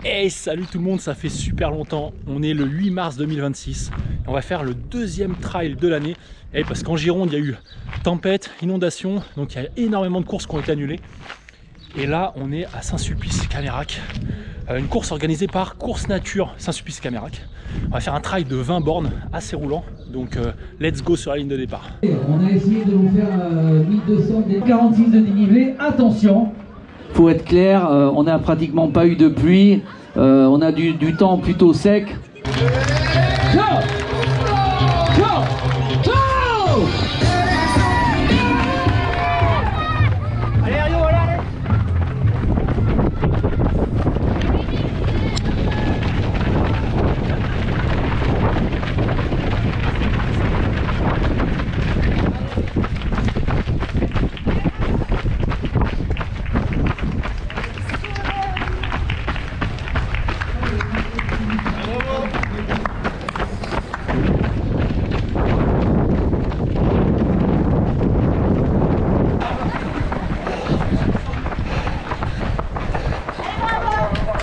Hey, salut tout le monde, ça fait super longtemps. On est le 8 mars 2026 et on va faire le deuxième trail de l'année. Et parce qu'en Gironde, il y a eu tempête, inondation, donc il y a énormément de courses qui ont été annulées. Et là, on est à Saint-Sulpice-Camérac, une course organisée par Course Nature Saint-Sulpice-Camérac. On va faire un trail de 20 bornes assez roulant, donc let's go sur la ligne de départ. On a essayé de vous faire 1200, 46 de dénivelé, attention. Pour être clair, on n'a pratiquement pas eu de pluie, on a du temps plutôt sec. Go! Go! Go! Allez Rio, allez!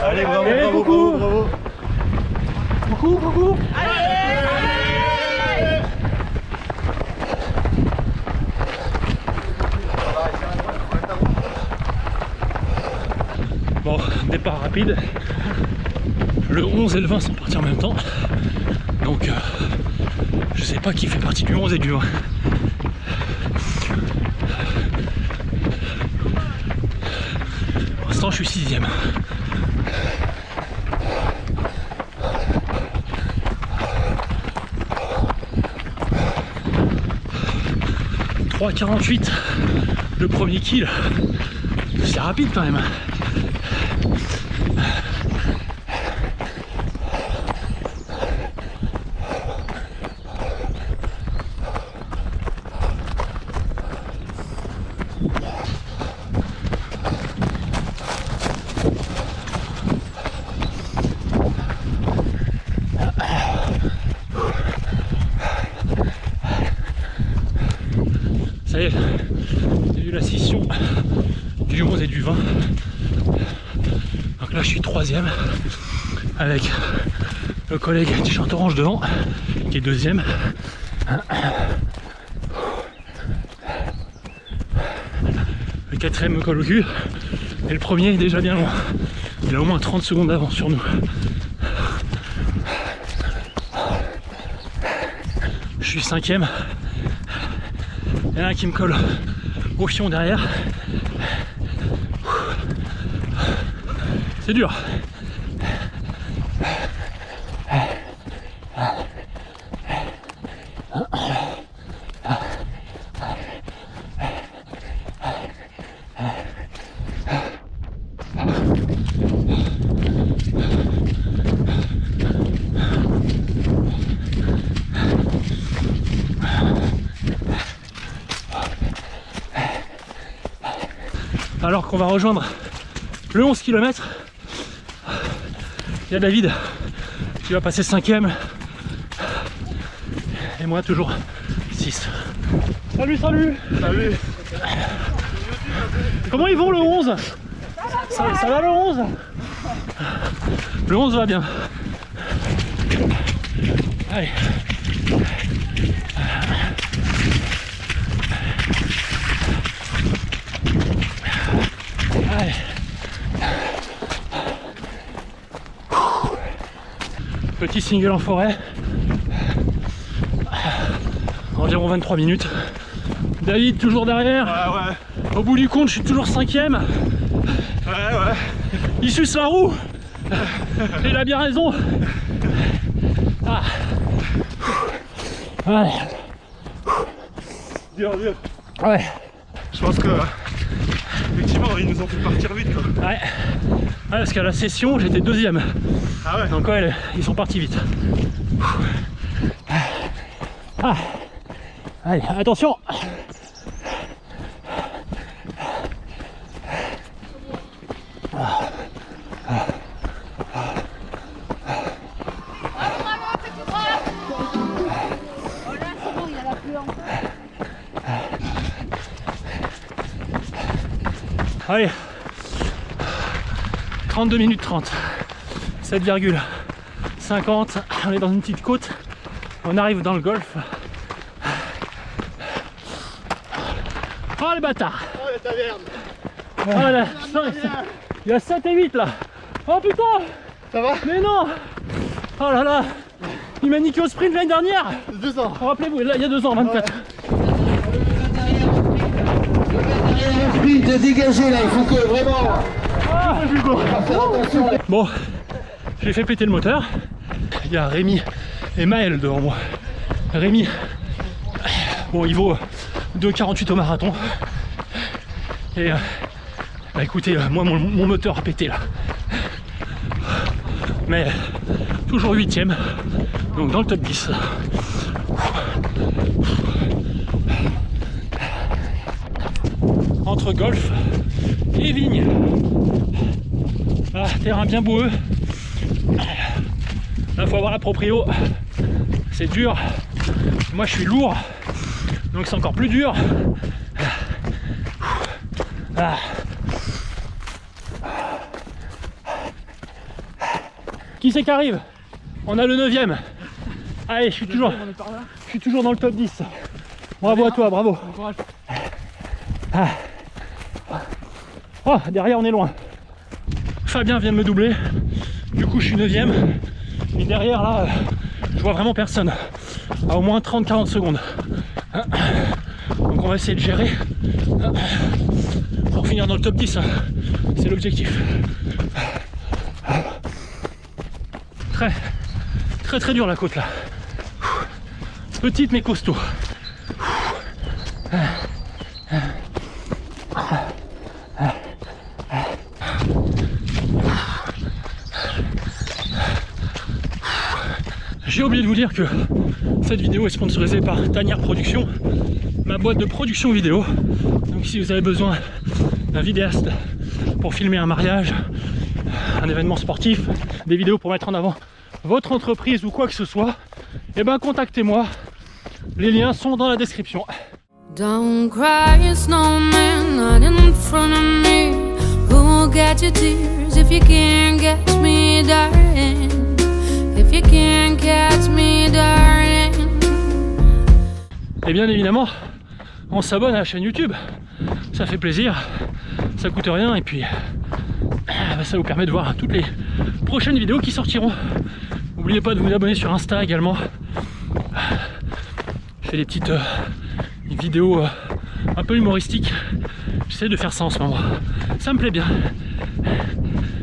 Allez, bravo, Allez, bravo, coucou. bravo, bravo. Coucou, coucou! Bon, départ rapide. Le 11 et le 20 sont partis en même temps. Donc, je sais pas qui fait partie du 11 et du 20. Pour l'instant, je suis 6ème. « 3,48 le premier kill, c'est rapide quand même. Ça y est, j'ai eu la scission du 11 et du 20. Donc là je suis 3ème avec le collègue t-shirt orange devant qui est 2ème. Le 4ème me colle au cul et le premier est déjà bien loin. Il a au moins 30 secondes d'avance sur nous. Je suis 5ème. Il y en a un qui me colle au fion derrière. C'est dur. Alors qu'on va rejoindre le 11 km, il y a David qui va passer 5ème et moi toujours 6. Salut, salut! Salut. Comment ils vont le 11? Ça va le 11? Le 11 va bien. Allez. Allez. Petit single en forêt. Environ 23 minutes. David toujours derrière. Ouais. Au bout du compte, je suis toujours 5ème. Ouais. Il suce la roue. Et il a bien raison. Ah. Allez. Dur. Ouais. Je pense que effectivement ils nous ont fait partir vite quoi. Ouais. Parce qu'à la session, j'étais 2ème. Ah ouais. Donc ouais, ils sont partis vite. Ah. Allez, attention. Allez, 32 minutes 30. 7,50. On est dans une petite côte. On arrive dans le golfe. Oh les bâtards! Oh la taverne. Oh là, putain, il y a 7 et 8 là! Oh putain! Ça va? Mais non! Oh là là! Il m'a niqué au sprint l'année dernière! 2 ans. Rappelez-vous, là il y a 2 ans, 24. Le sprint est dégagé là, il faut que vraiment. Bon, j'ai fait péter le moteur. Il y a Rémi et Maël devant moi. Rémi, bon, il vaut 2,48 au marathon. Et bah écoutez, moi mon moteur a pété là. Mais toujours 8ème, donc dans le top 10. Entre golf et vigne. Ah, terrain bien boueux. Là faut avoir la proprio. C'est dur. Moi je suis lourd, donc c'est encore plus dur. Ah. Qui c'est qui arrive? On a le 9ème. Allez, je suis toujours dans le top 10. Bravo à toi, bravo. Ah. Oh, derrière on est loin. Fabien vient de me doubler. Du coup je suis 9ème. Et derrière là, je vois vraiment personne. À au moins 30-40 secondes. Donc on va essayer de gérer pour finir dans le top 10. C'est l'objectif. Très dur la côte là. Petite mais costaud. J'ai oublié de vous dire que cette vidéo est sponsorisée par Tanière Productions, ma boîte de production vidéo. Donc si vous avez besoin d'un vidéaste pour filmer un mariage, un événement sportif, des vidéos pour mettre en avant votre entreprise ou quoi que ce soit, et ben contactez-moi. Les liens sont dans la description. Don't cry, snowman, not in front of me. Who'll get your tears if you can't catch me, darling? If you can't catch me, darling. Et bien évidemment, on s'abonne à la chaîne YouTube. Ça fait plaisir, ça coûte rien et puis ça vous permet de voir toutes les prochaines vidéos qui sortiront. N'oubliez pas de vous abonner sur Insta également. Je fais des petites vidéos un peu humoristiques. J'essaie de faire ça en ce moment. Ça me plaît bien.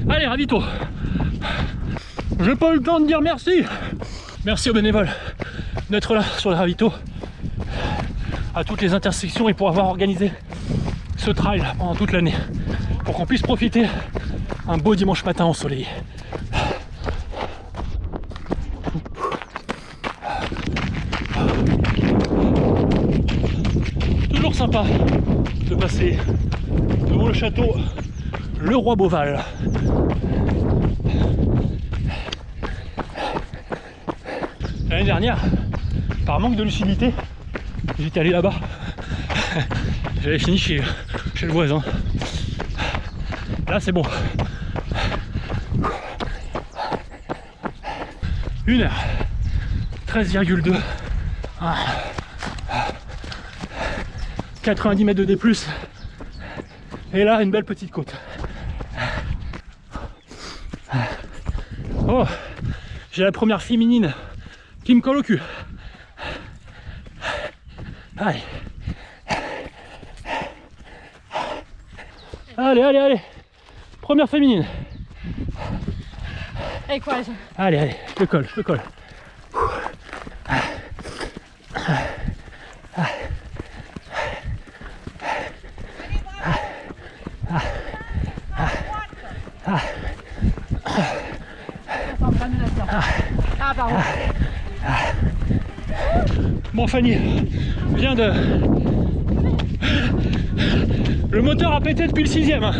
Allez, ravito. J'ai pas eu le temps de dire merci. Merci aux bénévoles d'être là sur le ravito, à toutes les intersections et pour avoir organisé ce trail pendant toute l'année, pour qu'on puisse profiter un beau dimanche matin ensoleillé. Toujours sympa de passer devant le château Le Roi Beauval. L'année dernière, par manque de lucidité, j'étais allé là-bas. J'avais fini chez le voisin. Là c'est bon. 1h 13,2. 90 mètres de D+. Et là une belle petite côte. Oh, j'ai la première féminine qui me colle au cul. Allez. Allez. Première féminine. Hey, quoi, Allez, je te colle. Bon, Fanny, viens de... Le moteur a pété depuis le 6ème.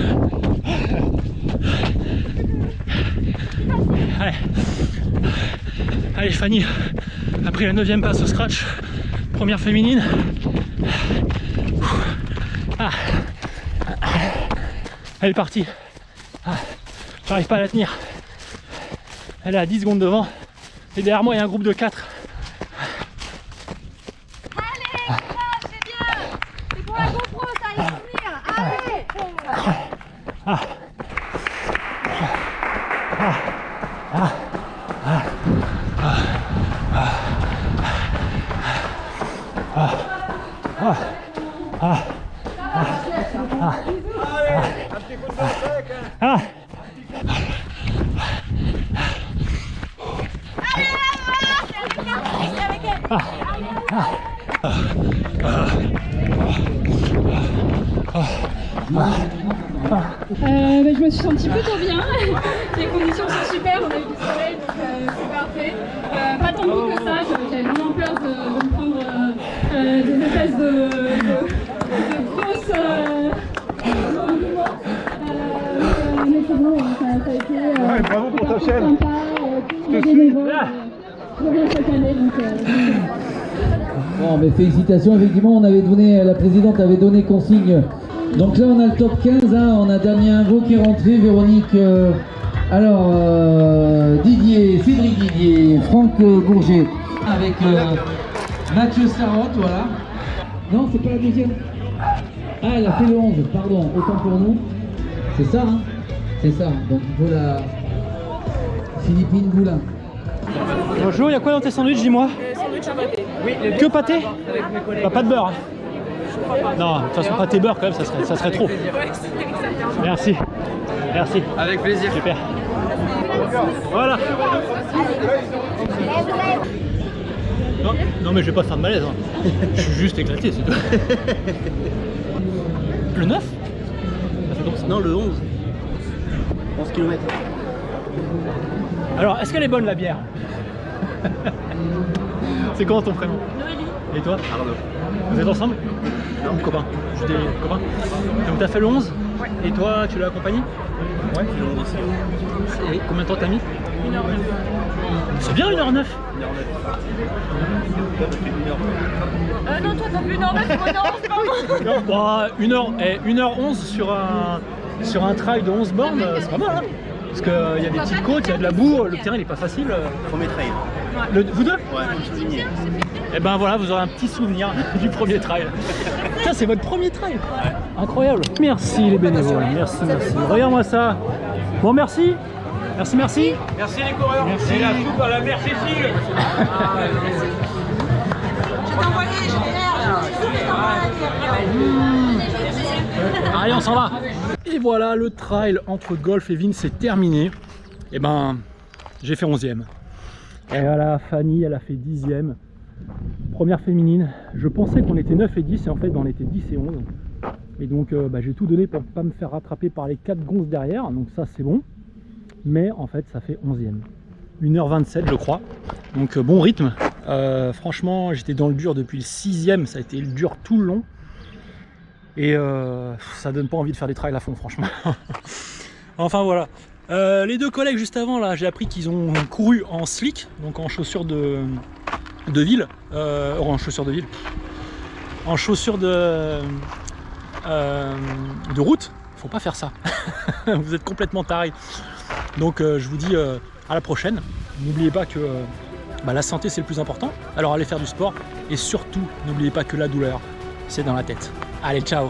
Allez, Fanny a pris la 9ème passe au scratch. Première féminine. Elle est partie. J'arrive pas à la tenir. Elle est à 10 secondes devant. Et derrière moi, il y a un groupe de 4. Allez, c'est bien. C'est pour la GoPro, ça, il faut venir. Allez. Je me suis sentie plutôt bien. Les conditions sont super, on a eu du soleil donc c'est parfait. Pas tant beau que ça, j'avais vraiment peur de me prendre des espèces de grosses mais c'est bon, ça a été bravo pour ta chaîne. sympa, tous les bénévoles. Je reviens chaque année donc Bon, mais félicitations, effectivement, la présidente avait donné consigne. Donc là, on a le top 15, hein, on a Damien Invo qui est rentré, Véronique, Didier, Cédric Didier, Franck Bourget, avec Mathieu Sarotte, voilà. Non, c'est pas la deuxième. Ah, elle a fait le 11, pardon, autant pour nous. C'est ça, hein. C'est ça, donc il faut la Philippine Boulin. Bonjour, il y a quoi dans tes sandwichs, dis-moi? Sandwich à pâté. Oui, que pâté? Avec mes collègues. Bah, pas de beurre. Hein. Non, de toute façon, pâté beurre quand même, ça serait trop. Ouais, c'est exactement. Merci. Merci. Avec plaisir. Super. Voilà. Non, mais je vais pas faire de malaise. Hein. Je suis juste éclaté, c'est tout. Le 9? Non, le 11. 11 km. Alors, est-ce qu'elle est bonne la bière? C'est comment ton prénom? Noélie. Et toi? Arnaud. Vous êtes ensemble? Non, copain. Juste des copains. Donc t'as fait le 11? Ouais. Et toi, tu l'as accompagné? Ouais. Le 11 aussi. Et combien de temps t'as mis? 1h09. C'est bien 1h09. 1h09. Non, toi, t'as plus 1h09, moi 1h11, pardon. 1h11 sur un trail de 11 bornes, c'est pas mal, hein? Parce qu'il y a des petites côtes, il y a de la boue, le terrain il est pas facile. Premier trail. Vous deux? Ouais, souvenir. Et ben voilà, vous aurez un petit souvenir du premier trail. Putain, c'est votre premier trail. Incroyable. Merci les bénévoles, merci. Regarde-moi ça. Bon, merci. Merci. Merci les coureurs. Merci. Et la soupe à la mère Cécile. Allez, on s'en va. Et voilà, le trail entre Golf et Vins c'est terminé. Et ben, j'ai fait 11e. Et voilà, Fanny, elle a fait 10e. Première féminine. Je pensais qu'on était 9 et 10 et en fait on était 10 et 11. Et donc j'ai tout donné pour pas me faire rattraper par les 4 gonzes derrière. Donc ça c'est bon. Mais en fait ça fait 11e. 1h27 je crois. Donc bon rythme. Franchement j'étais dans le dur depuis le 6e. Ça a été le dur tout le long. Et ça donne pas envie de faire des trails à fond franchement. Enfin voilà. Les deux collègues juste avant là, j'ai appris qu'ils ont couru en slick, donc en chaussures de ville, en chaussures de route. Faut pas faire ça. Vous êtes complètement tarés. Donc je vous dis à la prochaine. N'oubliez pas que la santé c'est le plus important. Alors allez faire du sport et surtout n'oubliez pas que la douleur c'est dans la tête. Allez, ciao.